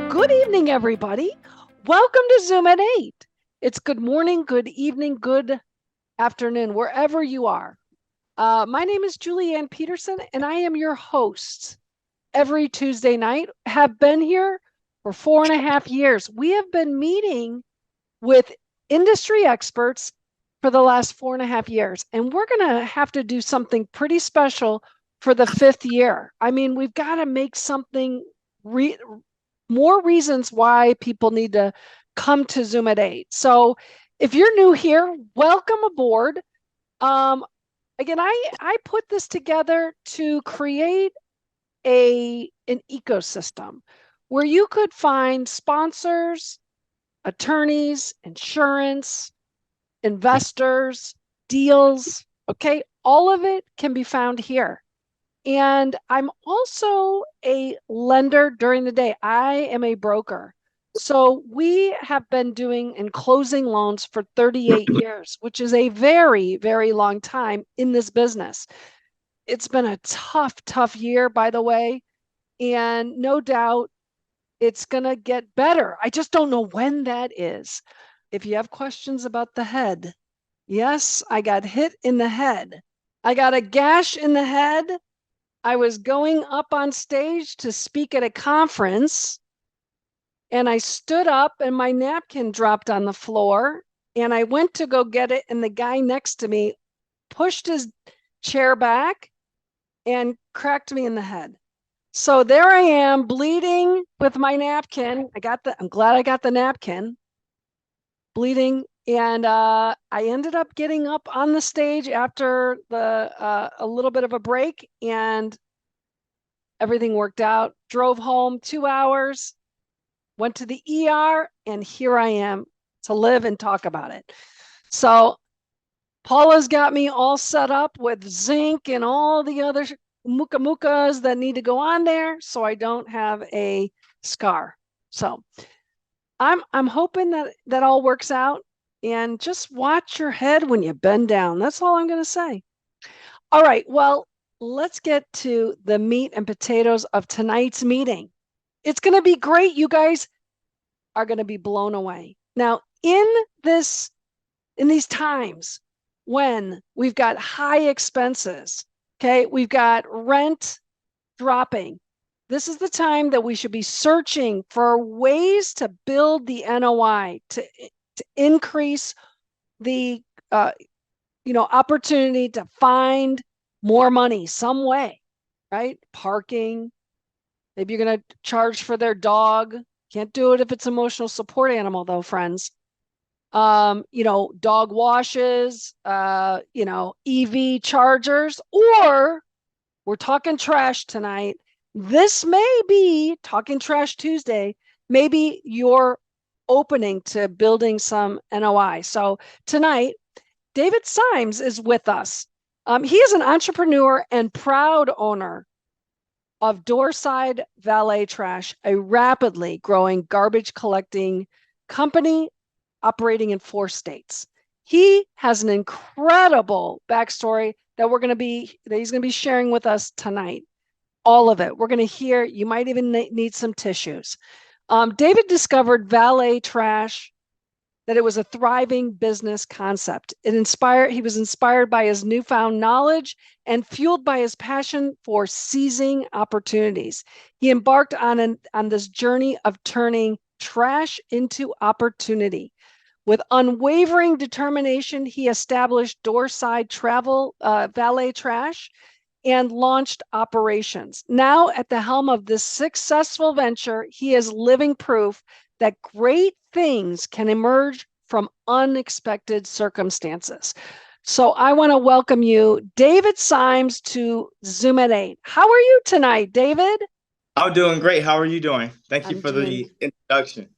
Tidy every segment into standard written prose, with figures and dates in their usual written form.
Good evening, everybody. Welcome to Zoom at 8. It's good morning, good evening, good afternoon, wherever you are. My name is Julianne Peterson, and I am your host every Tuesday night. Have been here for 4.5 years. We have been meeting with industry experts for the last 4.5 years, and we're going to have to do something pretty special for the 5th year. I mean, we've got to make something more reasons why people need to come to Zoom at 8. So if you're new here, welcome aboard. Again, I put this together to create an ecosystem where you could find sponsors, attorneys, insurance, investors, deals. Okay, all of it can be found here. And I'm also a lender during the day. I am a broker. So we have been doing and closing loans for 38 years, which is a very, very long time in this business. It's been a tough, tough year, by the way. And no doubt it's going to get better. I just don't know when that is. If you have questions about the head, yes, I got hit in the head. I got a gash in the head. I was going up on stage to speak at a conference, and I stood up and my napkin dropped on the floor, and I went to go get it, and the guy next to me pushed his chair back and cracked me in the head. So there I am bleeding with my napkin. I'm glad I got the napkin, bleeding. And I ended up getting up on the stage after a little bit of a break, and everything worked out. Drove home 2 hours, went to the ER, and here I am to live and talk about it. So Paula's got me all set up with zinc and all the other mukas that need to go on there so I don't have a scar. So I'm hoping that all works out, and just watch your head when you bend down. That's all I'm going to say. All right, well, let's get to the meat and potatoes of tonight's meeting. It's going to be great. You guys are going to be blown away. Now, in these times when we've got high expenses, okay, we've got rent dropping, this is the time that we should be searching for ways to build the NOI, to increase the opportunity to find more money some way, right? Parking. Maybe you're going to charge for their dog. Can't do it if it's emotional support animal, though, friends. Dog washes, EV chargers, or we're talking trash tonight. This may be Talking Trash Tuesday, maybe your opening to building some NOI. So tonight, David Symes is with us. He is an entrepreneur and proud owner of DoorSide Valet Trash, a rapidly growing garbage collecting company operating in 4 states. He has an incredible backstory that he's going to be sharing with us tonight. All of it. We're going to hear. You might even need some tissues. David discovered Valet Trash, that it was a thriving business concept. He was inspired by his newfound knowledge and fueled by his passion for seizing opportunities. He embarked on this journey of turning trash into opportunity. With unwavering determination, he established DoorSide Valet Trash and launched operations. Now, at the helm of this successful venture, he is living proof that great things can emerge from unexpected circumstances. So I want to welcome you, David Symes, to Zoom at 8. How are you tonight, David? I'm doing great. How are you doing? Thank you I'm for the introduction.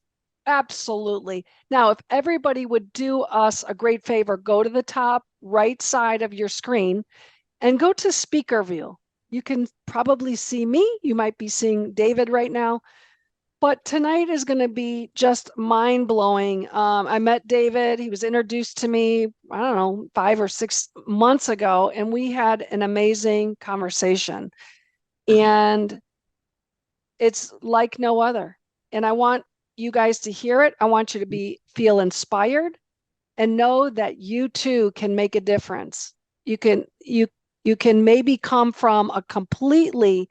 Absolutely. Now, if everybody would do us a great favor, go to the top right side of your screen and go to speaker view. You can probably see me. You might be seeing David right now. But tonight is going to be just mind-blowing. I met David. He was introduced to me, I don't know, 5 or 6 months ago, and we had an amazing conversation. And it's like no other. And I want you guys to hear it. I want you to feel inspired and know that you too can make a difference. You can maybe come from a completely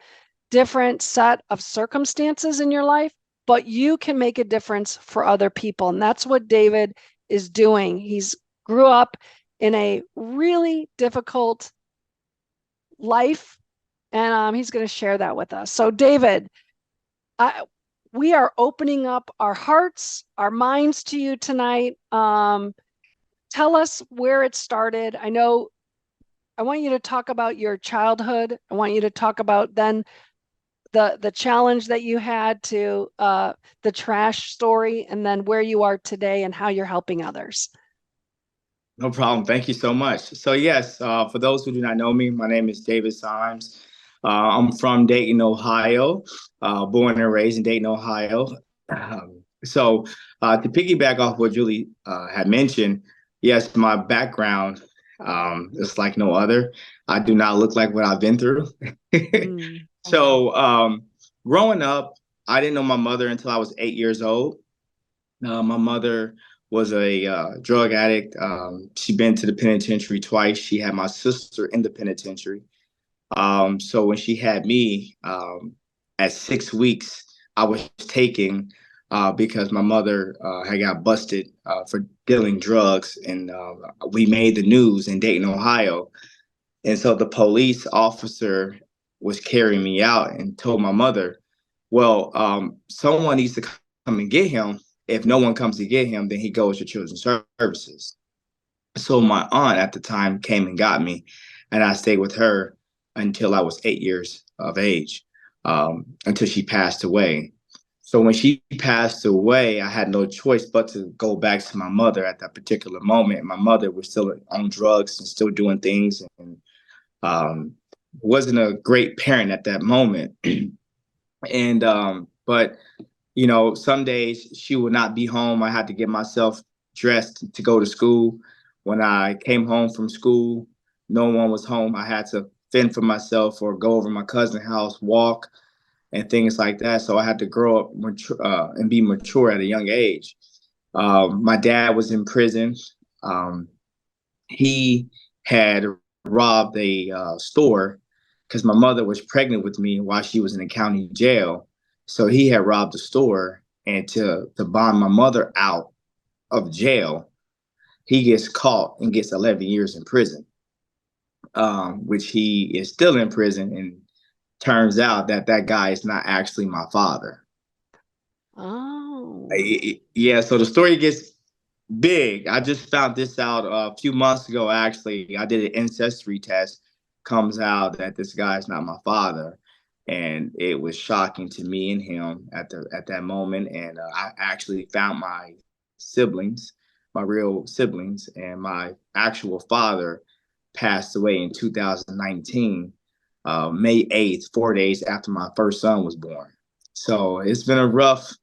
different set of circumstances in your life, but you can make a difference for other people. And that's what David is doing. He's grew up in a really difficult life, and he's going to share that with us. So, David, we are opening up our hearts, our minds to you tonight. Tell us where it started. I want you to talk about your childhood. I want you to talk about then the challenge that you had to the trash story, and then where you are today and how you're helping others. No problem. Thank you so much. So yes, for those who do not know me, my name is David Symes. I'm from Dayton, Ohio, born and raised in Dayton, Ohio. To piggyback off what Julie had mentioned, yes, my background is like no other. I do not look like what I've been through. So growing up, I didn't know my mother until I was 8 years old. My mother was a drug addict. She'd been to the penitentiary twice. She had my sister in the penitentiary. So when she had me at 6 weeks, I was taken because my mother had got busted for dealing drugs, and we made the news in Dayton, Ohio. And so the police officer was carrying me out and told my mother, well, someone needs to come and get him. If no one comes to get him, then he goes to children's services. So my aunt at the time came and got me, and I stayed with her until I was 8 years of age, until she passed away. So when she passed away, I had no choice but to go back to my mother at that particular moment. My mother was still on drugs and still doing things, and um, wasn't a great parent at that moment. And but you know, some days she would not be home. I had to get myself dressed to go to school. When I came home from school, no one was home. I had to fend for myself or go over my cousin's house, walk, and things like that. So I had to grow up and be mature at a young age. My dad was in prison. Um, he had robbed a store because my mother was pregnant with me while she was in the county jail. So he had robbed the store, and to bond my mother out of jail, he gets caught and gets 11 years in prison, which he is still in prison. And turns out that that guy is not actually my father. Oh. Yeah, so the story gets big. I just found this out a few months ago. Actually, I did an ancestry test. Comes out that this guy is not my father, and it was shocking to me and him at that moment. And I actually found my siblings, my real siblings, and my actual father passed away in 2019, May 8th, 4 days after my first son was born. So it's been a rough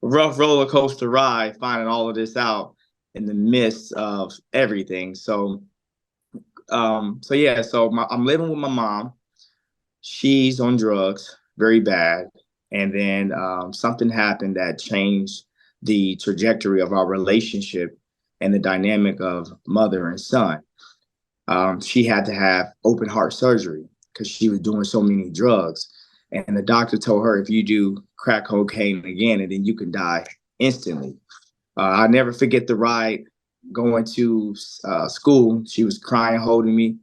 roller coaster ride finding all of this out in the midst of everything. So I'm living with my mom. She's on drugs, very bad, and then something happened that changed the trajectory of our relationship and the dynamic of mother and son. She had to have open heart surgery because she was doing so many drugs. And the doctor told her, if you do crack cocaine again, and then you can die instantly. I'll never forget the ride going to school. She was crying, holding me.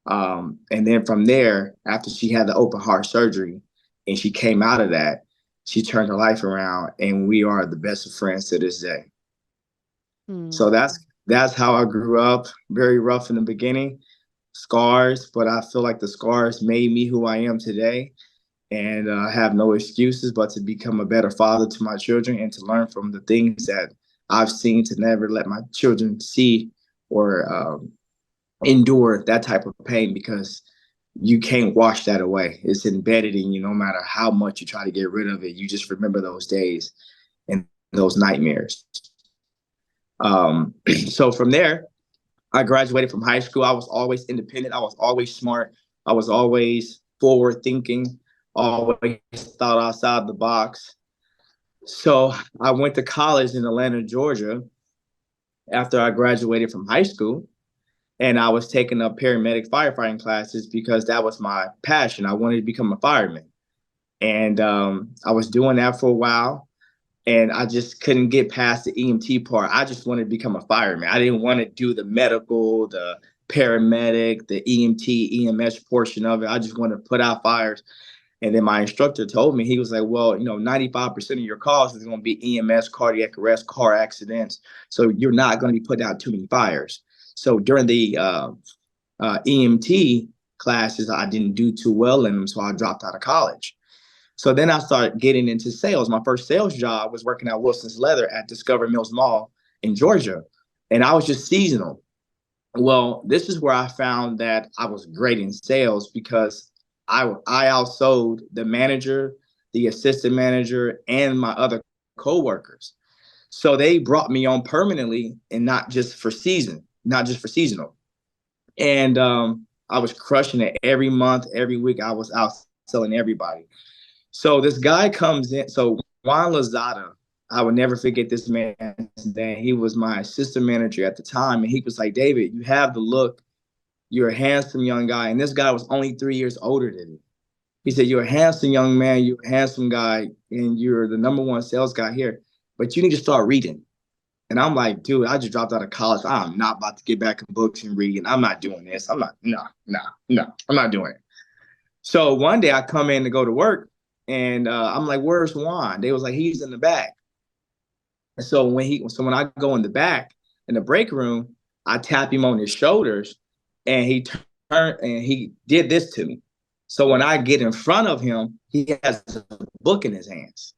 And then from there, after she had the open heart surgery and she came out of that, she turned her life around, and we are the best of friends to this day. So that's how I grew up. Very rough in the beginning, scars, but I feel like the scars made me who I am today, and have no excuses but to become a better father to my children and to learn from the things that I've seen, to never let my children see or endure that type of pain, because you can't wash that away. It's embedded in you no matter how much you try to get rid of it. You just remember those days and those nightmares. So from there, I graduated from high school. I was always independent. I was always smart. I was always forward thinking. always thought outside the box. So I went to college in Atlanta, Georgia after I graduated from high school. And I was taking up paramedic firefighting classes because that was my passion. I wanted to become a fireman. And I was doing that for a while. And I just couldn't get past the EMT part. I just wanted to become a fireman. I didn't want to do the medical, the paramedic, the EMT, EMS portion of it. I just wanted to put out fires. And then my instructor told me, he was like, well, 95% of your calls is going to be EMS, cardiac arrest, car accidents. So you're not going to be putting out too many fires. So during the EMT classes, I didn't do too well in them. So I dropped out of college. So then I started getting into sales. My first sales job was working at Wilson's Leather at Discover Mills Mall in Georgia. And I was just seasonal. Well, this is where I found that I was great in sales because I outsold the manager, the assistant manager, and my other coworkers. So they brought me on permanently and not just for seasonal. And I was crushing it every month, every week. I was out selling everybody. So this guy comes in. So Juan Lazada, I would never forget this man's name. He was my assistant manager at the time. And he was like, David, you have the look. You're a handsome young guy. And this guy was only 3 years older than me. He said, you're a handsome young man. You're a handsome guy. And you're the number one sales guy here. But you need to start reading. And I'm like, dude, I just dropped out of college. I'm not about to get back in books and read. And I'm not doing this. I'm not, no, I'm not doing it. So one day I come in to go to work. And I'm like, where's Juan? They was like, he's in the back. And so when I go in the back in the break room, I tap him on his shoulders, and he turned and he did this to me. So when I get in front of him, he has a book in his hands.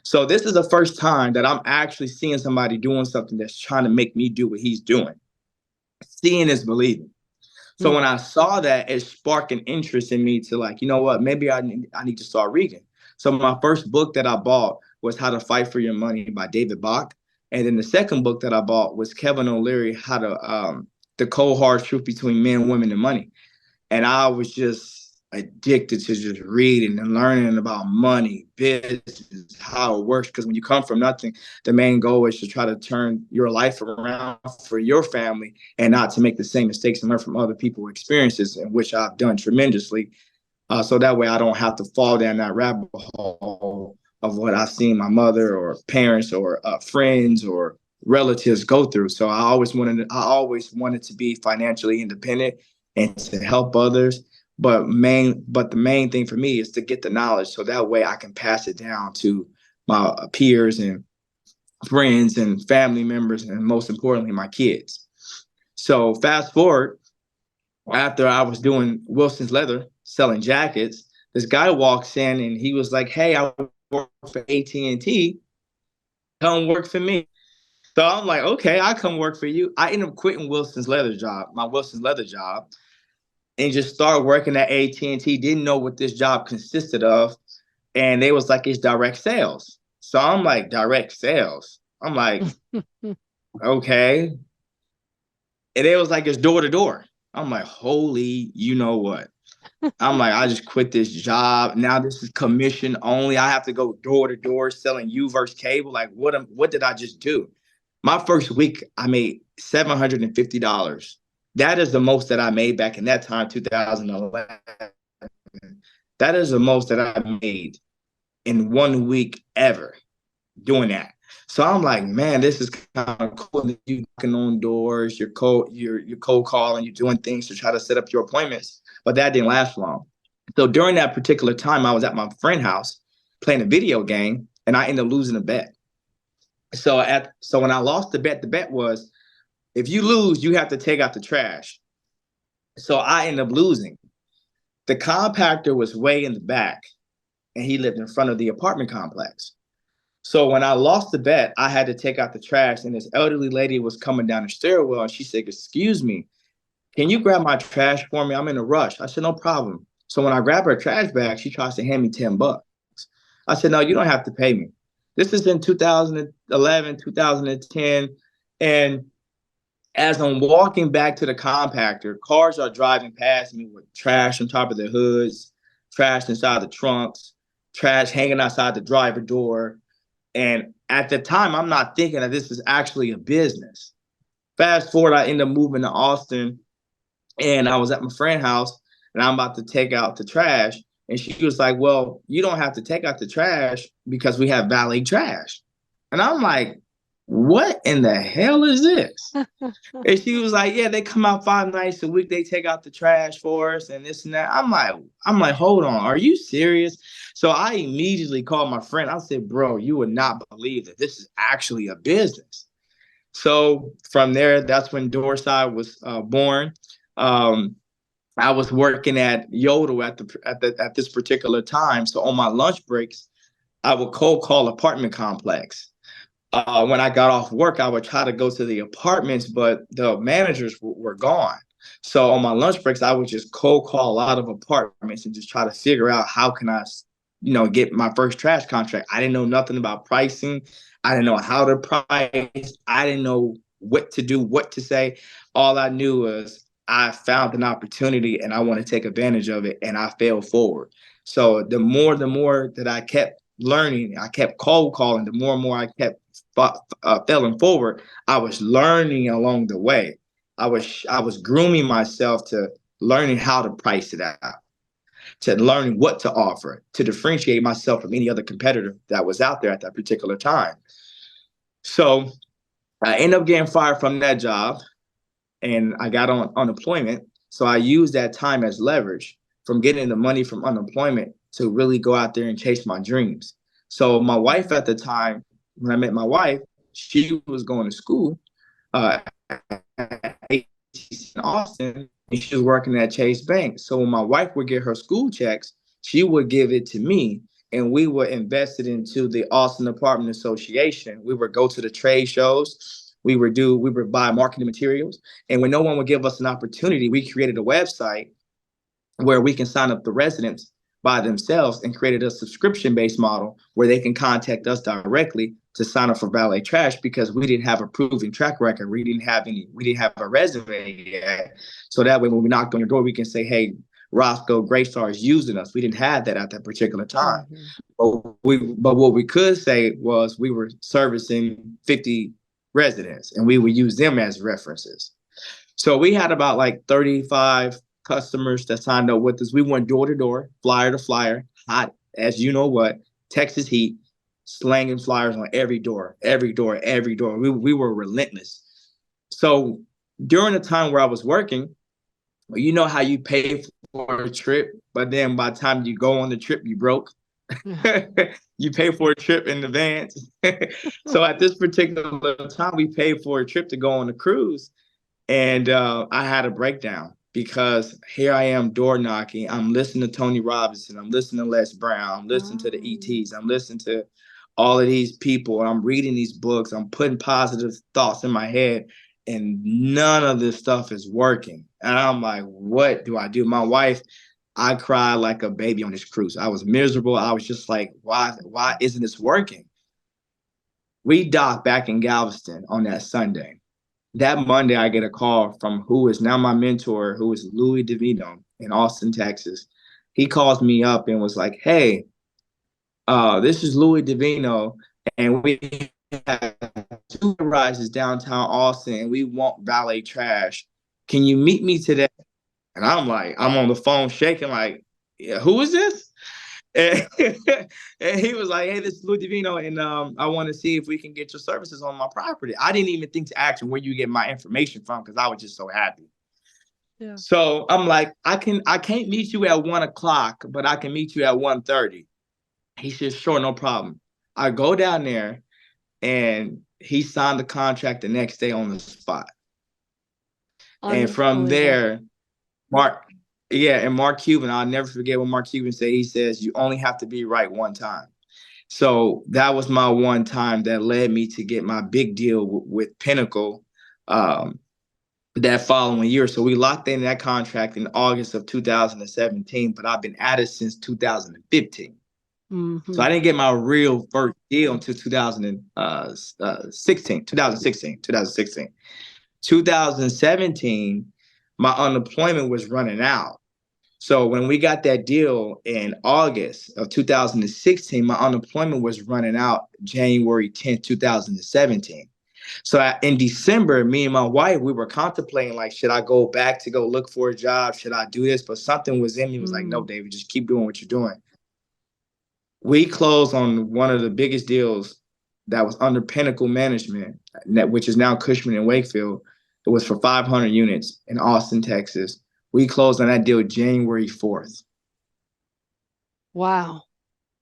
So this is the first time that I'm actually seeing somebody doing something that's trying to make me do what he's doing. Seeing is believing. So when I saw that, it sparked an interest in me to like, you know what, maybe I need to start reading. So my first book that I bought was How to Fight for Your Money by David Bach. And then the second book that I bought was Kevin O'Leary, The Cold Hard Truth Between Men, Women, and Money. And I was just addicted to just reading and learning about money, business, how it works. Because when you come from nothing, the main goal is to try to turn your life around for your family and not to make the same mistakes and learn from other people's experiences, in which I've done tremendously. So that way I don't have to fall down that rabbit hole of what I've seen my mother or parents or friends or relatives go through. So I always wanted to be financially independent and to help others. But the main thing for me is to get the knowledge so that way I can pass it down to my peers and friends and family members, and most importantly, my kids. So fast forward, after I was doing Wilson's Leather, selling jackets, this guy walks in and he was like, hey, I work for AT&T. Come work for me. So I'm like, okay, I come work for you. I ended up quitting my Wilson's Leather job, and just started working at AT&T. Didn't know what this job consisted of. And they was like, it's direct sales. So I'm like, direct sales? I'm like, okay. And it was like, it's door to door. I'm like, holy, you know what? I'm like, I just quit this job. Now this is commission only. I have to go door to door selling U-verse cable. Like, what did I just do? My first week, I made $750. That is the most that I made back in that time, 2011. That is the most that I made in 1 week ever doing that. So I'm like, man, this is kind of cool. You knocking on doors, you're cold calling, you're doing things to try to set up your appointments. But that didn't last long. So during that particular time, I was at my friend's house playing a video game, and I ended up losing a bet. So when I lost the bet was, if you lose, you have to take out the trash. So I ended up losing. The compactor was way in the back, and he lived in front of the apartment complex. So when I lost the bet, I had to take out the trash, and this elderly lady was coming down the stairwell, and she said, excuse me, can you grab my trash for me? I'm in a rush. I said, no problem. So when I grab her trash bag, she tries to hand me $10. I said, no, you don't have to pay me. This is in 2011, 2010. And as I'm walking back to the compactor, cars are driving past me with trash on top of their hoods. trash inside the trunks, trash hanging outside the driver door. And at the time, I'm not thinking that this is actually a business. Fast forward, I end up moving to Austin, and I was at my friend's house, and I'm about to take out the trash. And she was like, well, you don't have to take out the trash because we have valet trash. And I'm like, what in the hell is this? And she was like, yeah, they come out 5 nights a week. They take out the trash for us and this and that. I'm like, hold on, are you serious? So I immediately called my friend. I said, bro, you would not believe that this is actually a business. So from there, that's when DoorSide was born. Um, I was working at Yodel at this particular time. So on my lunch breaks, I would cold call apartment complex. When I got off work, I would try to go to the apartments, but the managers were gone. So on my lunch breaks, I would just cold call a lot of apartments and just try to figure out how can I, get my first trash contract. I didn't know nothing about pricing. I didn't know how to price. I didn't know what to do, what to say. All I knew was I found an opportunity and I want to take advantage of it, and I failed forward. So the more that I kept learning, I kept cold calling, the more and more I kept failing forward, I was learning along the way. I was grooming myself to learning how to price it out, to learning what to offer, to differentiate myself from any other competitor that was out there at that particular time. So I ended up getting fired from that job, and I got on unemployment. So I used that time as leverage from getting the money from unemployment to really go out there and chase my dreams. So my wife at the time, when I met my wife, she was going to school uh, in Austin, and she was working at Chase Bank. So when my wife would get her school checks, she would give it to me, and we would invest it into the Austin Apartment Association. We would go to the trade shows. We would buy marketing materials, and when no one would give us an opportunity, we created a website where we can sign up the residents by themselves and created a subscription-based model where they can contact us directly to sign up for Valet Trash because we didn't have a proven track record. We didn't have a resume yet. So that way, when we knocked on your door, we can say, hey, Roscoe Greystar is using us. We didn't have that at that particular time. But what we could say was we were servicing 50 residents and we would use them as references. So we had about like 35 customers that signed up with us. We went door to door, flyer to flyer, hot as you know what, Texas heat, slanging flyers on every door, every door, every door. We were relentless. So during the time where I was working, you know how you pay for a trip, but then by the time you go on the trip, you broke. You pay for a trip in advance. So at this particular time, we paid for a trip to go on a cruise. And I had a breakdown because here I am door knocking. I'm listening to Tony Robinson. I'm listening to Les Brown. I'm listening to the ETs. I'm listening to all of these people. I'm reading these books. I'm putting positive thoughts in my head. And none of this stuff is working. And I'm like, what do I do? My wife, I cried like a baby on this cruise. I was miserable. I was just like, why isn't this working? We docked back in Galveston on that Sunday. That Monday, I get a call from who is now my mentor, who is Louis DeVito in Austin, Texas. He calls me up and was like, hey, this is Louis DeVito, and we have 2 rises downtown Austin, and we want Valet Trash. Can you meet me today? And I'm like, I'm on the phone shaking like, yeah, who is this? And, and he was like, hey, this is Louis DeVino, and I want to see if we can get your services on my property. I didn't even think to ask him where you get my information from because I was just so happy. Yeah. So I'm like, I can't meet you at 1 o'clock, but I can meet you at 1:30. He said, sure, no problem. I go down there, and he signed the contract the next day on the spot. And from there, Mark Cuban, I'll never forget what Mark Cuban said. He says, you only have to be right one time. So that was my one time that led me to get my big deal with Pinnacle that following year. So we locked in that contract in August of 2017, but I've been at it since 2015. Mm-hmm. So I didn't get my real first deal until 2016. 2017, my unemployment was running out. So when we got that deal in August of 2016, my unemployment was running out January 10th, 2017. So in December, me and my wife, we were contemplating like, should I go back to go look for a job? Should I do this? But something was in me was like, no, David, just keep doing what you're doing. We closed on one of the biggest deals that was under Pinnacle Management, which is now Cushman and Wakefield. It was for 500 units in Austin, Texas. We closed on that deal January 4th. Wow.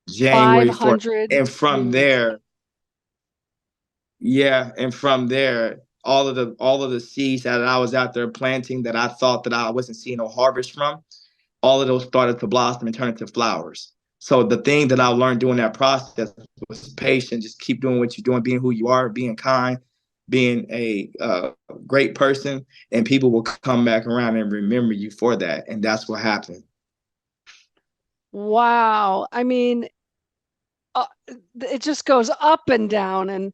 January 4th. 500 And from units. there, yeah, and from there, all of the seeds that I was out there planting that I thought that I wasn't seeing no harvest from, all of those started to blossom and turn into flowers. So the thing that I learned during that process was patience. Just keep doing what you're doing, being who you are, being kind, being a great person, and people will come back around and remember you for that. And that's what happened. Wow. I mean, it just goes up and down. And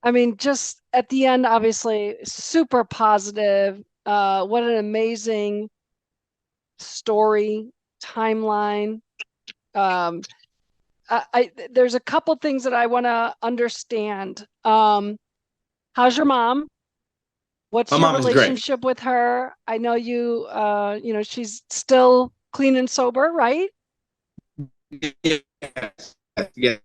I mean, just at the end, obviously, super positive. What an amazing story, timeline. Um, there's a couple things that I want to understand. How's your mom? My What's your mom is great. relationship with her? I know she's still clean and sober, right? Yes, yeah,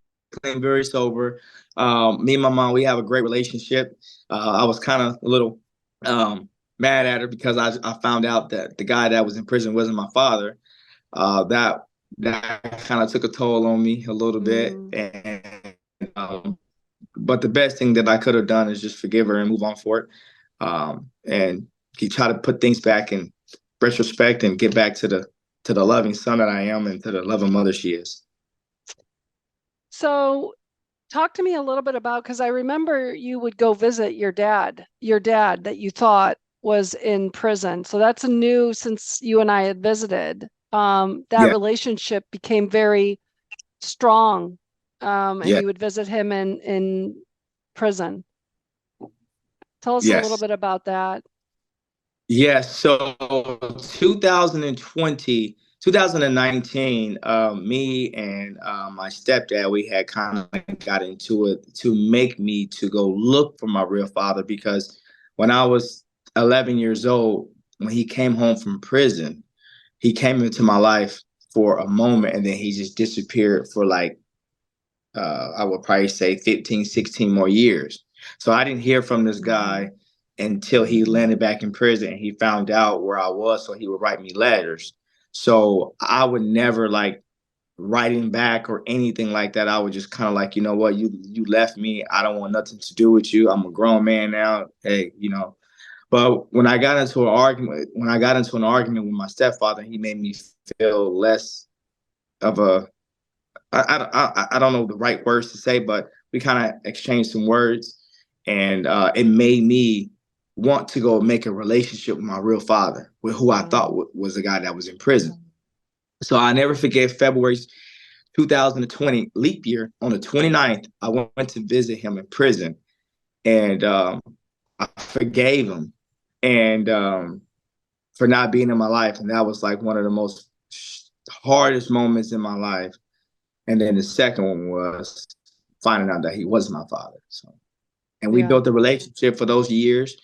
clean, very sober. Me and my mom, we have a great relationship. I was kind of a little mad at her because I found out that the guy that was in prison wasn't my father. That kind of took a toll on me a little bit, Mm. and but the best thing that I could have done is just forgive her and move on for it, and he try to put things back in retrospect and get back to the loving son that I am and to the loving mother she is. So talk to me a little bit about, because I remember you would go visit your dad that you thought was in prison. So that's new since you and I had visited. That Yeah, relationship became very strong. And yeah, you would visit him in prison. Tell us a little yes. bit about that. Yes, so 2020, 2019, me and my stepdad, we had kind of got into it to make me to go look for my real father because when I was 11 years old, when he came home from prison, he came into my life for a moment and then he just disappeared for like I would probably say 15, 16 more years. So I didn't hear from this guy until he landed back in prison and he found out where I was. So he would write me letters. So I would never like write him back or anything like that. I would just kind of like, you know what, you left me. I don't want nothing to do with you. I'm a grown man now. Hey, you know. But when I got into an argument with my stepfather, he made me feel less of a I don't know the right words to say, but we kind of exchanged some words, and it made me want to go make a relationship with my real father, with who I thought Wow. was the guy that was in prison. So I never forget February 2020 leap year on the 29th. I went to visit him in prison, and I forgave him, and for not being in my life, and that was like one of the most hardest moments in my life. And then the second one was finding out that he was my father. So, and we Yeah. built a relationship for those years.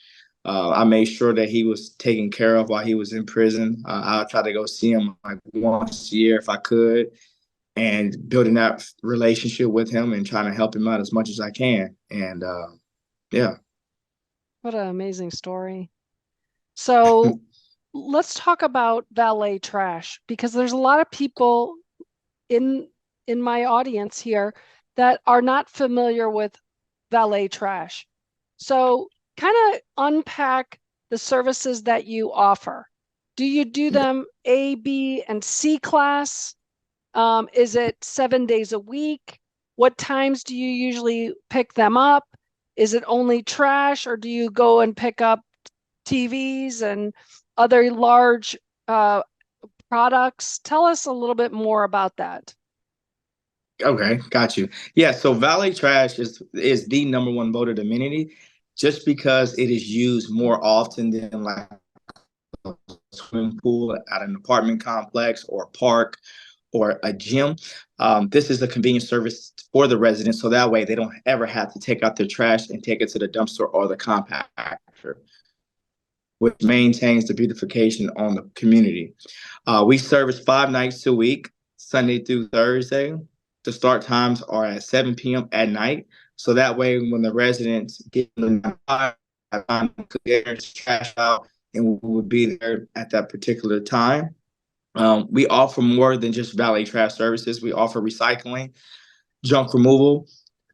I made sure that he was taken care of while he was in prison. I tried to go see him like once a year if I could, and building that relationship with him and trying to help him out as much as I can. And yeah, What an amazing story. So let's talk about valet trash, because there's a lot of people in in my audience here that are not familiar with valet trash. So kind of unpack the services that you offer. Do you do yeah. them A, B, and C class? Is it 7 days a week? What times do you usually pick them up? Is it only trash, or do you go and pick up TVs and other large products? Tell us a little bit more about that. Okay, got you. Yeah, so valet trash is the number one voted amenity just because it is used more often than like swimming pool at an apartment complex or park or a gym. This is a convenient service for the residents, so that way they don't ever have to take out their trash and take it to the dumpster or the compactor, which maintains the beautification on the community. We service 5 nights a week, Sunday through Thursday. The start times are at 7 p.m. at night. So that way, when the residents get in the time to get their trash out, and we will be there at that particular time. We offer more than just valet trash services. We offer recycling, junk removal,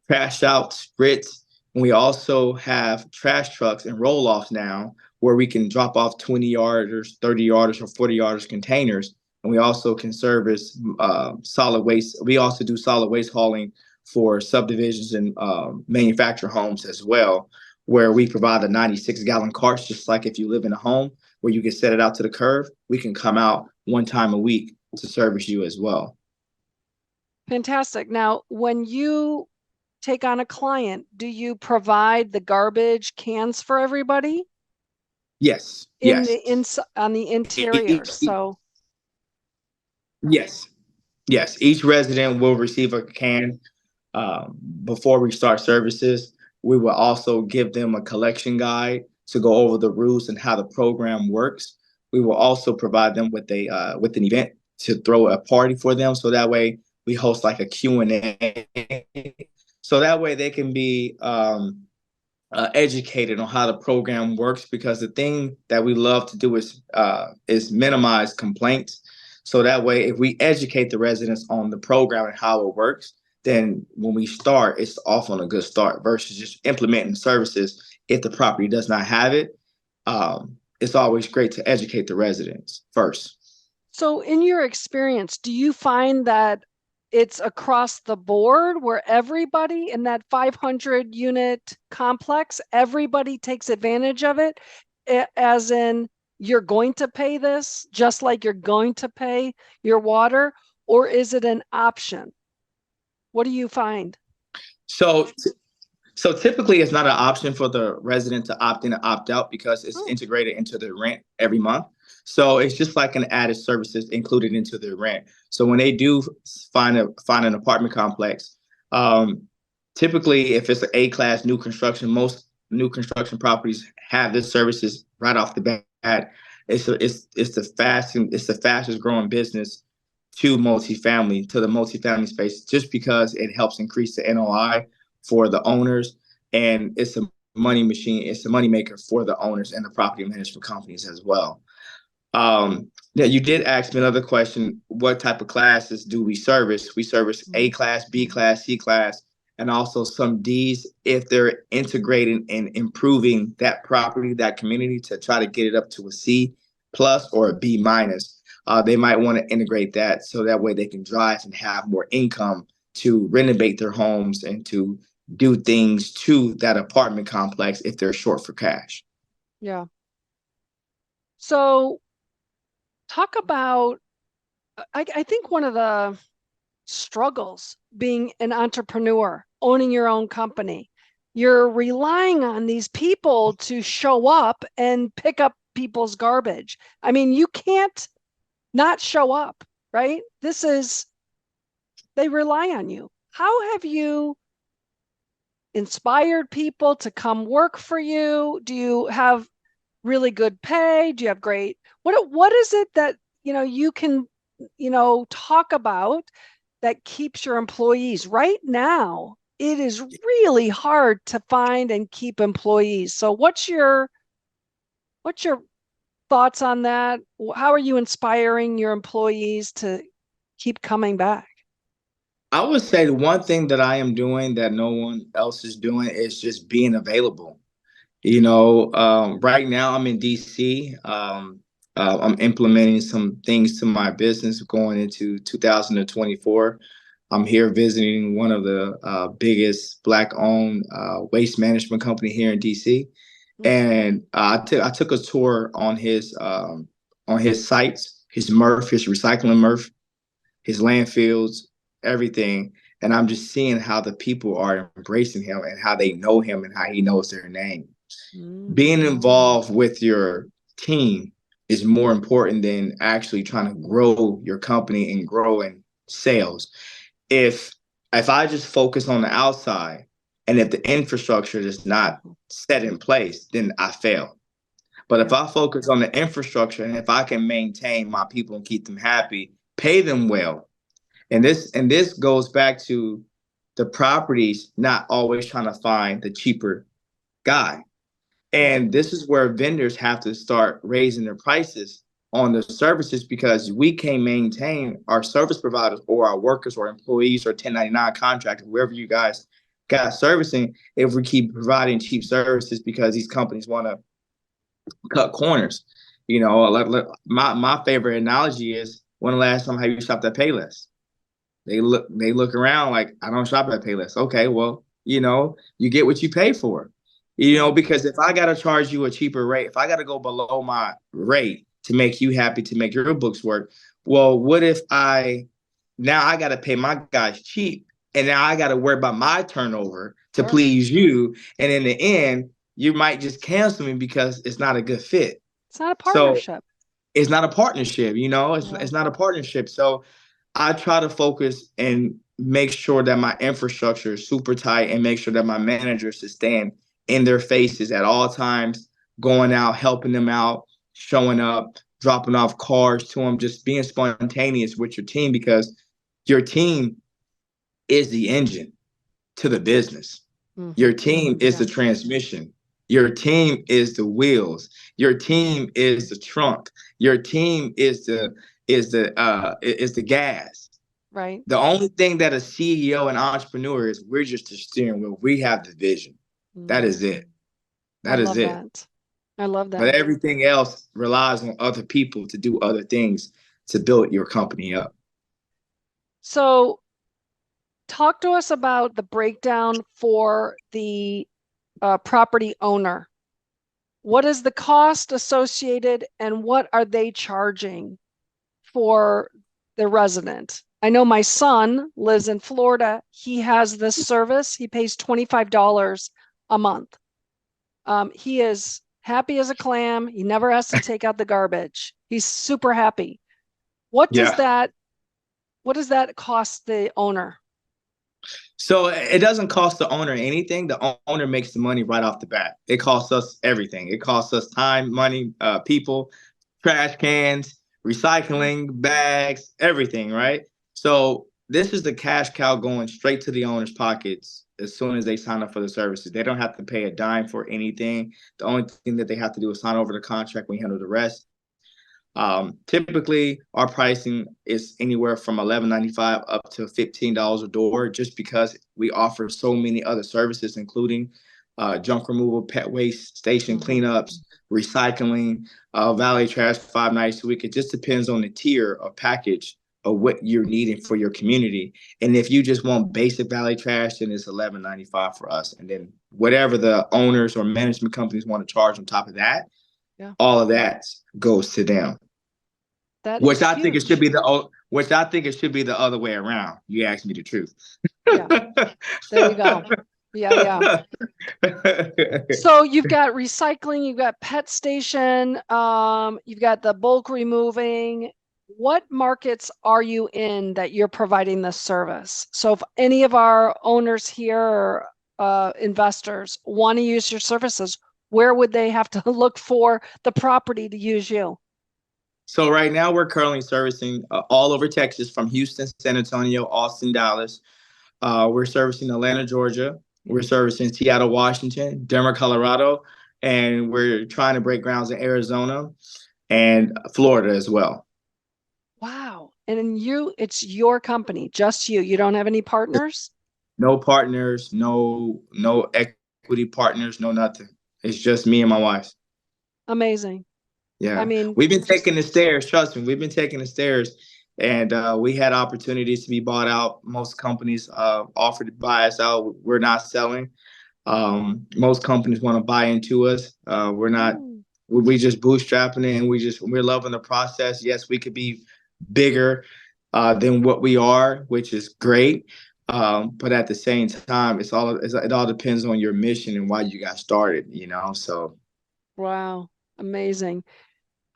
trash out, spritz. And we also have trash trucks and roll offs now where we can drop off 20 yarders, 30 yarders, or 40 yarders containers. And we also can service solid waste. We also do solid waste hauling for subdivisions and manufactured homes as well, where we provide a 96-gallon carts, just like if you live in a home where you can set it out to the curb. We can come out one time a week to service you as well. Fantastic. Now, when you take on a client, do you provide the garbage cans for everybody? Yes, in yes. the on the interior. So yes, yes. Each resident will receive a can before we start services. We will also give them a collection guide to go over the rules and how the program works. We will also provide them with an event to throw a party for them. So that way we host like a Q&A. So that way they can be educated on how the program works, because the thing that we love to do is minimize complaints. So that way, if we educate the residents on the program and how it works, then when we start, it's off on a good start versus just implementing services if the property does not have it. It's always great to educate the residents first. So in your experience, do you find that it's across the board where everybody in that 500 unit complex, everybody takes advantage of it, as in you're going to pay this just like you're going to pay your water, or is it an option? What do you find? So So typically, it's not an option for the resident to opt in or opt out because it's integrated into the rent every month. So it's just like an added services included into the rent. So when they do find an apartment complex, um, typically if it's an A-class new construction, most new construction properties have this services right off the bat. It's the fastest growing business to the multifamily space, just because it helps increase the NOI for the owners, and it's a money machine. It's a money maker for the owners and the property management companies as well. Yeah, you did ask me another question. What type of classes do we service? We service A class, B class, C class, and also some D's if they're integrating and improving that property, that community, to try to get it up to a C plus or a B minus. They might want to integrate that so that way they can drive and have more income to renovate their homes and to do things to that apartment complex if they're short for cash. Yeah. So talk about, I think one of the struggles being an entrepreneur, owning your own company, you're relying on these people to show up and pick up people's garbage. I mean, you can't not show up, right? They rely on you. How have you inspired people to come work for you? Do you have really good pay? Do you have what is it that, you can, talk about that keeps your employees? Right now, it is really hard to find and keep employees. So what's your thoughts on that? How are you inspiring your employees to keep coming back? I would say the one thing that I am doing that no one else is doing is just being available. Right now I'm in DC. I'm implementing some things to my business going into 2024. I'm here visiting one of the biggest Black-owned waste management company here in DC, and I took a tour on his sites, his MRF, his recycling MRF, his landfills, everything. And I'm just seeing how the people are embracing him and how they know him and how he knows their name. Being involved with your team is more important than actually trying to grow your company and grow in sales. If I just focus on the outside and if the infrastructure is not set in place, then I fail. But if Yeah. I focus on the infrastructure and if I can maintain my people and keep them happy, pay them well, and this goes back to the properties not always trying to find the cheaper guy. And this is where vendors have to start raising their prices on the services because we can't maintain our service providers or our workers or employees or 1099 contractors, wherever you guys got servicing, if we keep providing cheap services because these companies want to cut corners. You know, my favorite analogy is when the last time have you shopped at Payless? They look around like I don't shop at Payless. Okay, well, you get what you pay for. Right. Because if I gotta charge you a cheaper rate, if I gotta go below my rate to make you happy, to make your books work, well, what if I gotta pay my guys cheap and now I gotta worry about my turnover to Sure. please you. And in the end, you might just cancel me because it's not a good fit. It's not a So partnership. it's not a partnership, Yeah. it's not a partnership. So I try to focus and make sure that my infrastructure is super tight and make sure that my managers is staying in their faces at all times, going out, helping them out, showing up, dropping off cars to them, just being spontaneous with your team because your team is the engine to the business. Mm-hmm. Your team is Yeah. the transmission. Your team is the wheels. Your team is the trunk. Your team is the gas. Right. The only thing that a CEO and entrepreneur is, we're just the steering wheel. We have the vision. That Mm. is it. I That is love it. that. I love But that. everything else relies on other people to do other things to build your company up. So, talk to us about the breakdown for the property owner. What is the cost associated and what are they charging for the resident? I know my son lives in Florida. He has this service. He pays $25 a month. He is happy as a clam. He never has to take out the garbage. He's super happy. What does Yeah. that what does that cost the owner? So it doesn't cost the owner anything. The owner makes the money right off the bat. It costs us everything. It costs us time, money, people, trash cans, recycling, bags, everything, right? So this is the cash cow going straight to the owner's pockets as soon as they sign up for the services. They don't have to pay a dime for anything. The only thing that they have to do is sign over the contract. We handle the rest. Typically, our pricing is anywhere from $11.95 up to $15 a door, just because we offer so many other services, including junk removal, pet waste station Mm-hmm. cleanups, recycling, valet trash 5 nights a week. It just depends on the tier of package of what you're needing for your community. And if you just want basic valet trash, then it's $11.95 for us. And then whatever the owners or management companies want to charge on top of that, Yeah, all of that goes to them. that Which is I think it should huge. be the other way around. You ask me the truth. Yeah, there you go. Yeah, yeah. So you've got recycling, you've got pet station, you've got the bulk removing. What markets are you in that you're providing this service? So if any of our owners here or investors want to use your services, where would they have to look for the property to use you? So right now we're currently servicing all over Texas, from Houston, San Antonio, Austin, Dallas. We're servicing Atlanta, Georgia. We're servicing Seattle, Washington, Denver, Colorado, and we're trying to break grounds in Arizona and Florida as well. Wow. And then it's your company, just you. You don't have any partners? No partners, no equity partners, no nothing. It's just me and my wife. Amazing. I Yeah, mean, we've been just taking the stairs. Trust me, we've been taking the stairs, and we had opportunities to be bought out. Most companies offered to buy us out. We're not selling. Most companies want to buy into us. We're not. mm, We just bootstrapping it, and we're loving the process. Yes, we could be bigger than what we are, which is great. But at the same time, it all depends on your mission and why you got started. So wow, amazing.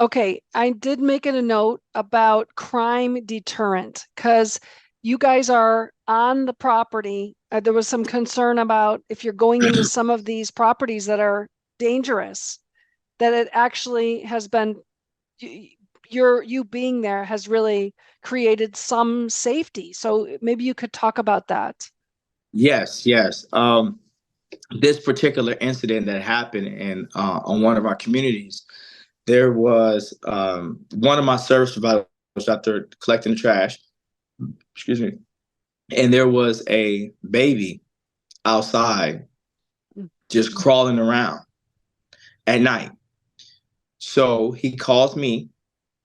Okay, I did make it a note about crime deterrent because you guys are on the property. There was some concern about if you're going into some of these properties that are dangerous, that it actually has been you being there has really created some safety. So maybe you could talk about that. Yes, yes. This particular incident that happened in on one of our communities, there was one of my service providers out there collecting the trash. Excuse me. And there was a baby outside just crawling around at night. So he calls me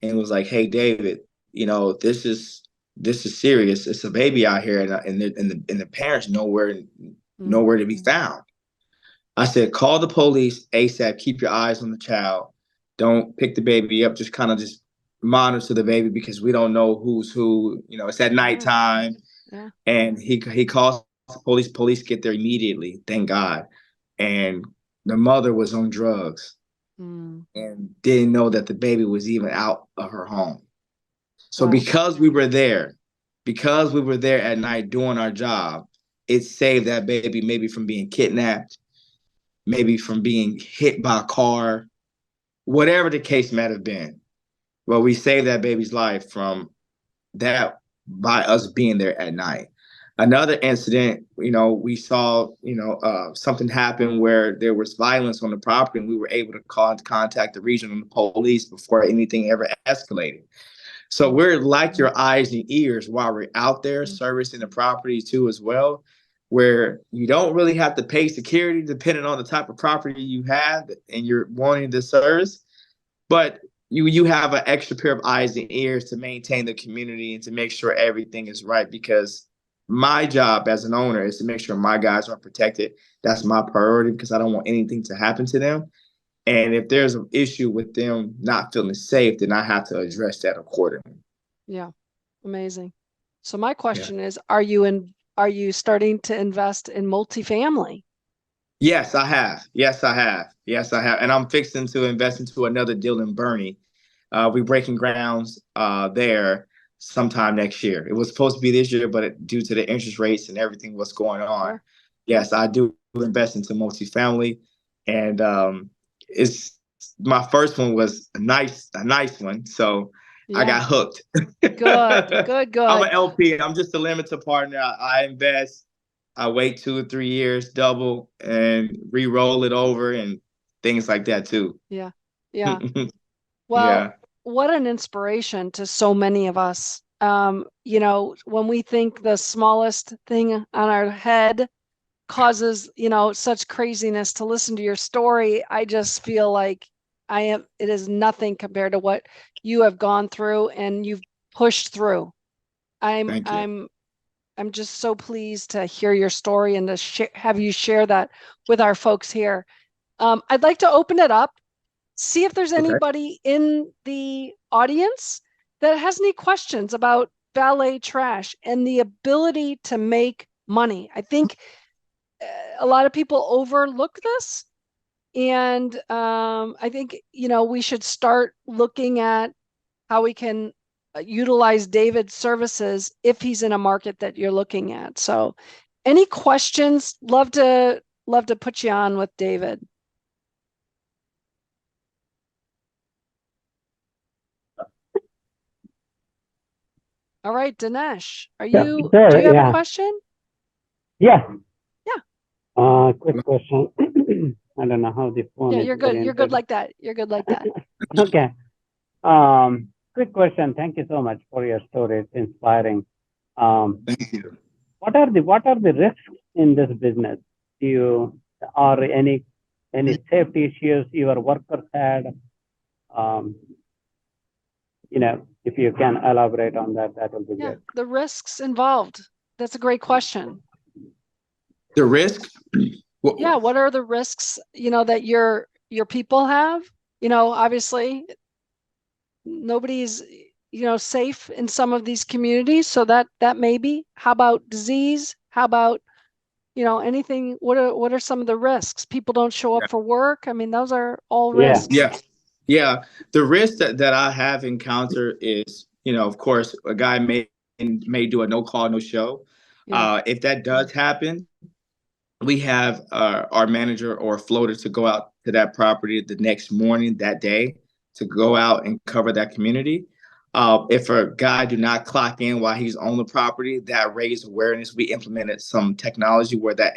and was like, "Hey, David, this is serious. It's a baby out here, and the parents nowhere to be found." I said, "Call the police ASAP. Keep your eyes on the child. Don't pick the baby up. Just kind of just monitor the baby because we don't know who's who. It's at nighttime." Yeah. And he calls the police. Police get there immediately. Thank God. And the mother was on drugs and didn't know that the baby was even out of her home. So Wow. because we were there at night doing our job, it saved that baby maybe from being kidnapped, maybe from being hit by a car, whatever the case might have been. Well, we saved that baby's life from that by us being there at night. Another incident, we saw, something happen where there was violence on the property, and we were able to contact the regional police before anything ever escalated. So we're like your eyes and ears while we're out there servicing the property too as well, where you don't really have to pay security depending on the type of property you have and you're wanting to service, but you have an extra pair of eyes and ears to maintain the community and to make sure everything is right, because my job as an owner is to make sure my guys are protected. That's my priority because I don't want anything to happen to them. And if there's an issue with them not feeling safe, then I have to address that accordingly. Yeah. Amazing. So my question is, are you starting to invest in multifamily? Yes, I have. Yes, I have. Yes, I have. And I'm fixing to invest into another deal in Bernie. We're breaking grounds there sometime next year. It was supposed to be this year, but due to the interest rates and everything what's going on, yes, I do invest into multifamily. And it's my first one was a nice one. So I got hooked. Good. I'm an LP. I'm just a limited partner. I invest. I wait 2 or 3 years, double, and re-roll it over and things like that too. Yeah. Yeah. Yeah. Well, what an inspiration to so many of us. When we think the smallest thing on our head causes, such craziness, to listen to your story, I just feel like it is nothing compared to what you have gone through and you've pushed through. Thank you. I'm just so pleased to hear your story and to have you share that with our folks here. I'd like to open it up, see if there's anybody in the audience that has any questions about Valet Trash and the ability to make money. I think a lot of people overlook this. And I think, we should start looking at how we can utilize David's services if he's in a market that you're looking at. So any questions? Love to put you on with David. All right, Dinesh, do you have a question? Yeah. Yeah. Quick question. I don't know how the phone Yeah, is you're good. You're oriented. good like that. You're good like that. Okay. Quick question. Thank you so much for your story. It's inspiring. Thank you. What are the risks in this business? Or any safety issues your workers had? If you can elaborate on that, that will be great. The risks involved. That's a great question. The risk? Yeah, what are the risks, that your people have? Obviously nobody's, safe in some of these communities, so that may be. How about disease? How about, anything? What are some of the risks? People don't show up for work. I mean, those are all risks. Yeah. Yeah, the risk that I have encountered is, of course, a guy may do a no call, no show. Yeah. If that does happen, we have our manager or floater to go out to that property the next morning that day to go out and cover that community. If a guy do not clock in while he's on the property, that raised awareness. We implemented some technology where that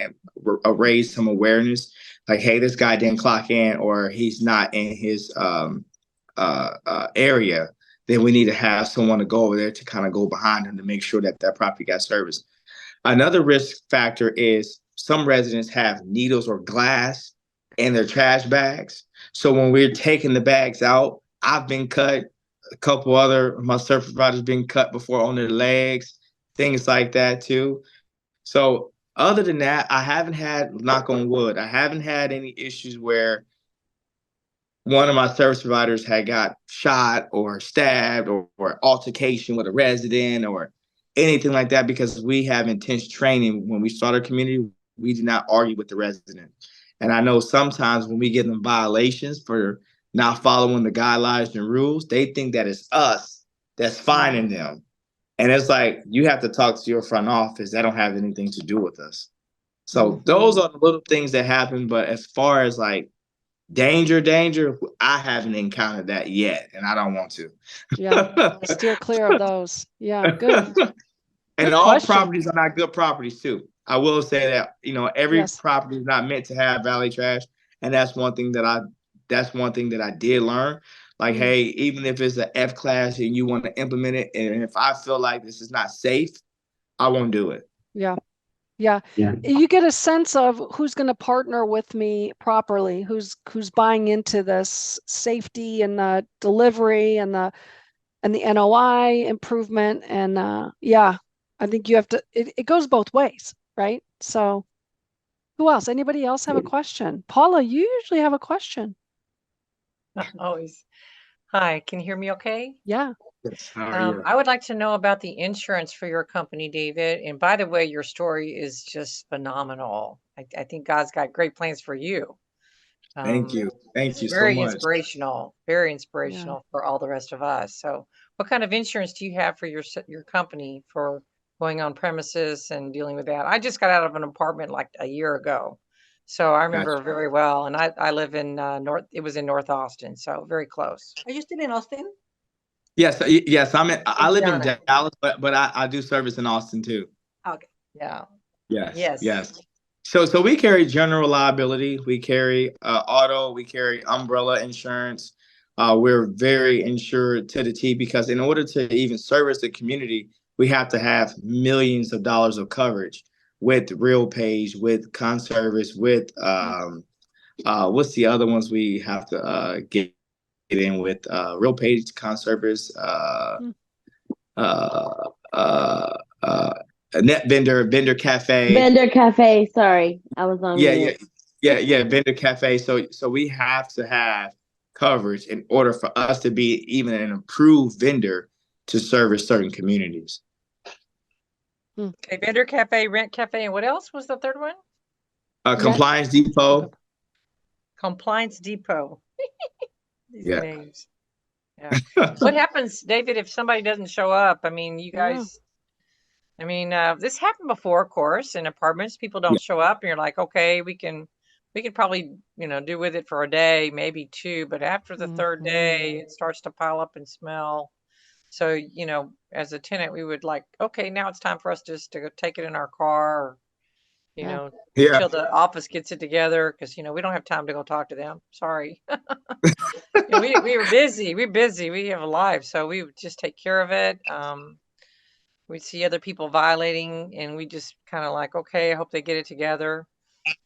raised some awareness, like, hey, this guy didn't clock in or he's not in his area. Then we need to have someone to go over there to kind of go behind him to make sure that that property got serviced. Another risk factor is some residents have needles or glass in their trash bags. So when we're taking the bags out, I've been cut. A couple other my service providers been cut before on their legs, things like that too. So other than that, I haven't had, knock on wood, I haven't had any issues where one of my service providers had got shot or stabbed or altercation with a resident or anything like that, because we have intense training. When we start a community, we do not argue with the resident. And I know sometimes when we get them violations for not following the guidelines and rules, they think that it's us that's fining them. And it's like, you have to talk to your front office. That don't have anything to do with us. So those are the little things that happen. But as far as like danger, I haven't encountered that yet, and I don't want to. Yeah. Steer clear of those. Yeah. Good. And Good all question. properties are not good properties too. I will say that, every Yes. property is not meant to have valet trash. And that's one thing that I did learn. Like, hey, even if it's an F class and you want to implement it, and if I feel like this is not safe, I won't do it. Yeah. Yeah. Yeah. You get a sense of who's going to partner with me properly, who's buying into this safety and the delivery and the NOI improvement. And yeah, I think you have to, it goes both ways, right? So who else? Anybody else have a question? Paula, you usually have a question. Always. Hi, can you hear me okay? Yeah. Yes. How are you? I would like to know about the insurance for your company, David. And by the way, your story is just phenomenal. I think God's got great plans for you. Thank you. Thank It's you so very much. very Yeah. inspirational for all the rest of us. So, what kind of insurance do you have for your company for going on premises and dealing with that? I just got out of an apartment like a year ago, so I remember Gotcha. very well. And I live in North. It was in North Austin, so very close. Are you still in Austin? Yes, yes. I live in Indiana. Dallas, but I do service in Austin too. Okay. Yeah. Yes, Yes. yes. So we carry general liability, we carry auto, we carry umbrella insurance. We're very insured to the T, because in order to even service the community, we have to have millions of dollars of coverage with real page, with conservice, with what's the other ones we have to get in with, real page, conservice, uh, uh, uh, net vendor cafe. Vendor Cafe. Sorry, I was on mute. Yeah, vendor cafe. So we have to have coverage in order for us to be even an approved vendor to service certain communities. Okay, vendor cafe, rent cafe, and what else was the third one? Compliance depot. Compliance depot. These Yeah. names. Yeah. What happens, David, if somebody doesn't show up? I mean, you guys, I mean, this happened before, of course, in apartments. People don't show up, and you're like, okay, we can probably, do with it for a day, maybe two, but after the third day, it starts to pile up and smell. So, as a tenant, we would like, okay, now it's time for us just to go take it in our car, or, Yeah. till the office gets it together, because, we don't have time to go talk to them. Sorry. We were busy. We're busy. We have a life. So we would just take care of it. We'd see other people violating, and we just kind of like, okay, I hope they get it together,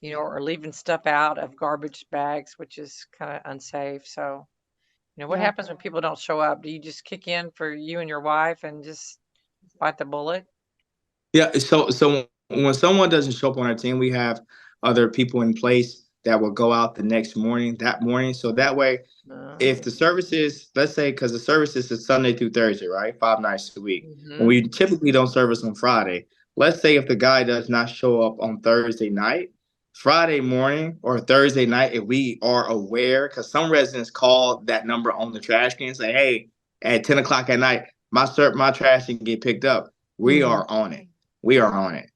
or leaving stuff out of garbage bags, which is kind of unsafe. So, what happens when people don't show up? Do you just kick in for you and your wife and just bite the bullet? Yeah. So when someone doesn't show up on our team, we have other people in place that will go out the next morning, So that way, if the service is, let's say, because the service is Sunday through Thursday, right? 5 nights a week. And we typically don't service on Friday. Let's say if the guy does not show up on Thursday night, Friday morning or Thursday night, if we are aware, because some residents call that number on the trash can and say, hey, at 10 o'clock at night, my trash can get picked up. We are on it. We are on it.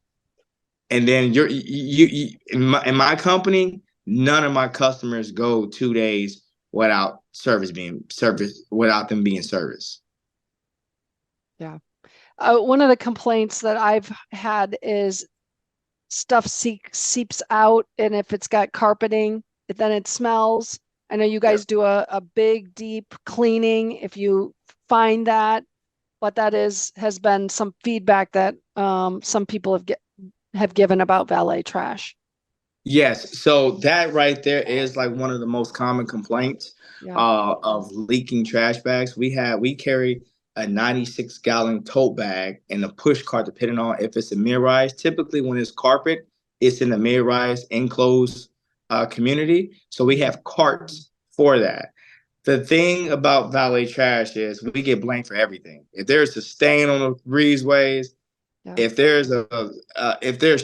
And then you in my company, none of my customers go 2 days without without them being serviced. Yeah. One of the complaints that I've had is stuff seeps out, and if it's got carpeting, then it smells. I know you guys do a big, deep cleaning if you find that, but that has been some feedback that some people have given about valet trash. Yes, so that right there is like one of the most common complaints of leaking trash bags. We carry a 96-gallon tote bag and a push cart, depending on if it's a mid-rise. Typically, when it's carpet, it's in a mid-rise enclosed community. So we have carts for that. The thing about valet trash is we get blamed for everything. If there's a stain on the breezeways, if there's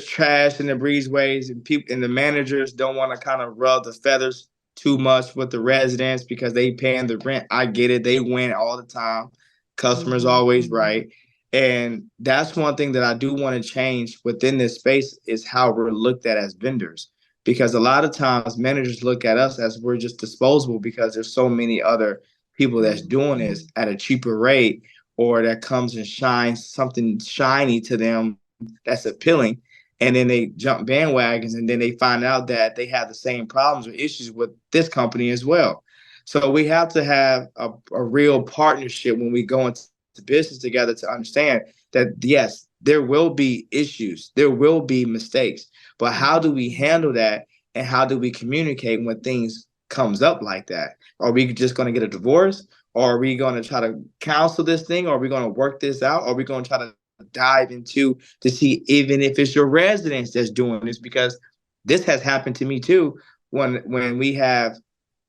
trash in the breezeways and people and the managers don't want to kind of rub the feathers too much with the residents because they paying the rent, I get it. They win all the time. Customers always right. And that's one thing that I do want to change within this space is how we're looked at as vendors. Because a lot of times managers look at us as we're just disposable because there's so many other people that's doing this at a cheaper rate or that comes and shines something shiny to them that's appealing. And then they jump bandwagons and then they find out that they have the same problems or issues with this company as well. So we have to have a real partnership when we go into business together to understand that, yes, there will be issues, there will be mistakes, but how do we handle that and how do we communicate when things comes up like that? Are we just going to get a divorce? Or are we going to try to counsel this thing? Or are we going to work this out? Or are we going to try to dive into to see even if it's your residents that's doing this? Because this has happened to me too. When we have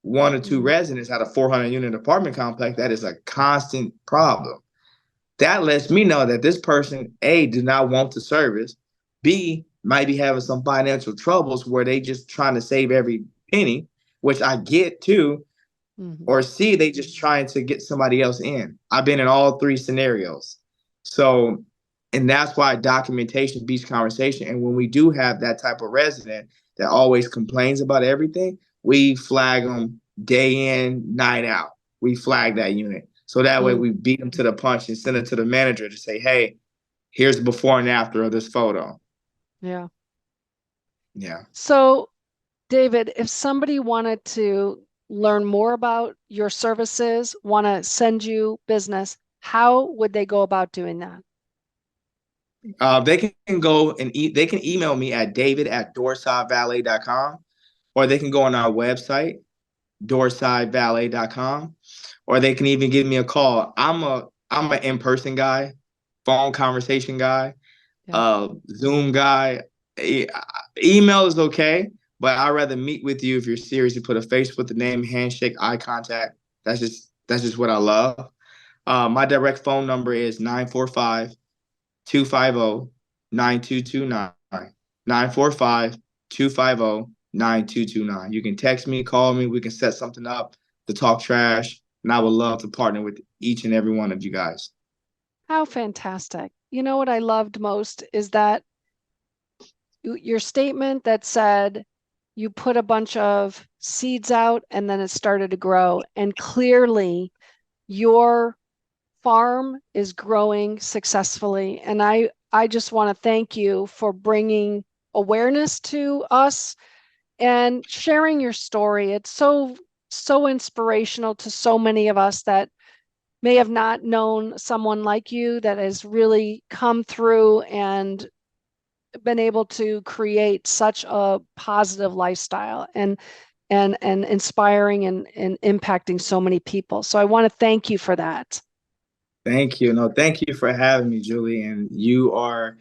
one or two residents at a 400 unit apartment complex, that is a constant problem. That lets me know that this person, A, does not want the service, B, might be having some financial troubles where they just trying to save every penny, which I get too, or C, they just trying to get somebody else in. I've been in all three scenarios. So, and that's why documentation beats conversation. And when we do have that type of resident that always complains about everything, we flag them day in, night out. We flag that unit. So that way we beat them to the punch and send it to the manager to say, hey, here's the before and after of this photo. Yeah. Yeah. So, David, if somebody wanted to learn more about your services, want to send you business, how would they go about doing that? They can go and they can email me at david@doorsidevalet.com, or they can go on our website, doorsidevalet.com, or they can even give me a call. I'm an in-person guy, phone conversation guy, Zoom guy. Email is okay, but I'd rather meet with you if you're serious. You put a face with the name, handshake, eye contact. That's just what I love. My direct phone number is 945-250-9229. 945-250-9229. You can text me, call me. We can set something up to talk trash. And I would love to partner with each and every one of you guys. How fantastic. You know what I loved most is that your statement that said you put a bunch of seeds out and then it started to grow. And clearly your farm is growing successfully. And I just want to thank you for bringing awareness to us and sharing your story. It's so inspirational to so many of us that may have not known someone like you that has really come through and been able to create such a positive lifestyle and inspiring and impacting so many people. So I want to thank you for that. Thank you. No, thank you for having me, Julie. And you are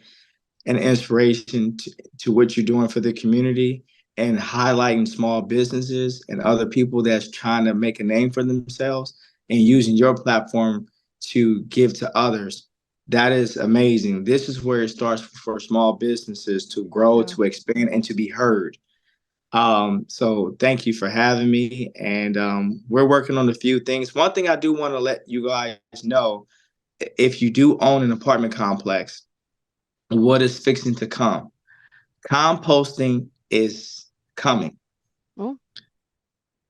an inspiration to what you're doing for the community and highlighting small businesses and other people that's trying to make a name for themselves and using your platform to give to others. That is amazing. This is where it starts for small businesses to grow, to expand, and to be heard. So thank you for having me. And we're working on a few things. One thing I do want to let you guys know, if you do own an apartment complex, what is fixing to come? Composting is coming. Oh.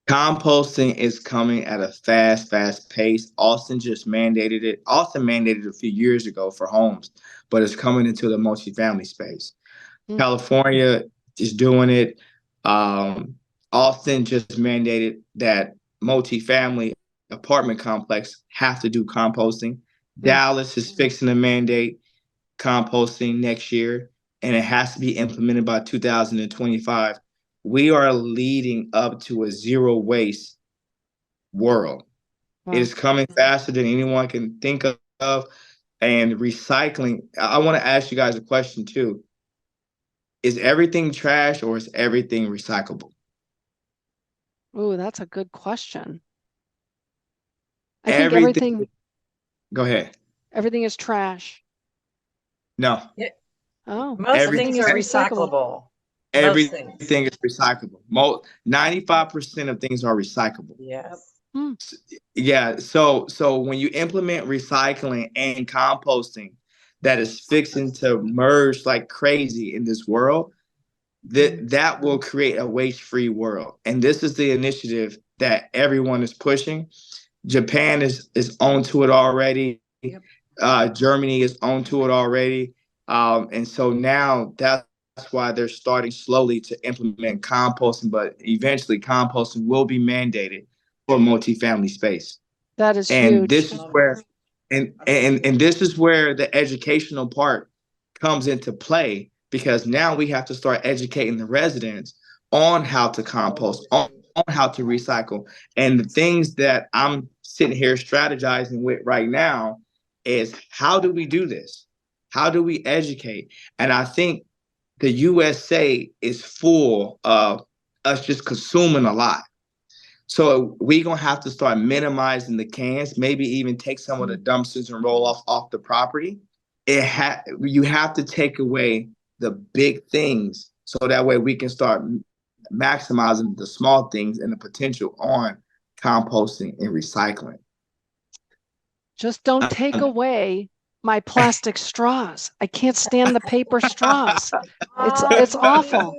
Composting is coming at a fast pace. Austin just mandated it. Austin mandated it a few years ago for homes, but it's coming into the multifamily space. California is doing it. Austin just mandated that multifamily apartment complex have to do composting. Dallas is fixing to mandate composting next year, and it has to be implemented by 2025. We are leading up to a zero waste world. It is coming faster than anyone can think of. And recycling, I want to ask you guys a question too. Is everything trash or is everything recyclable? Oh, that's a good question. I think everything. Go ahead. Everything is trash. No. Yeah. Oh, most things are recyclable. Everything is recyclable. 95% of things are recyclable. Yes. Yeah. So when you implement recycling and composting, that is fixing to merge like crazy in this world, that will create a waste-free world. And this is the initiative that everyone is pushing. Japan is onto it already. Yep. Germany is onto it already. And so now that's why they're starting slowly to implement composting, but eventually composting will be mandated for multifamily space. That is huge. This is where and this is where the educational part comes into play, because now we have to start educating the residents on how to compost, on how to recycle. And the things that I'm sitting here strategizing with right now is, how do we do this? How do we educate? And I think the USA is full of us just consuming a lot. So we're going to have to start minimizing the cans, maybe even take some of the dumpsters and roll off the property. You have to take away the big things so that way we can start maximizing the small things and the potential on composting and recycling. Just don't take away my plastic straws. I can't stand the paper straws. It's awful.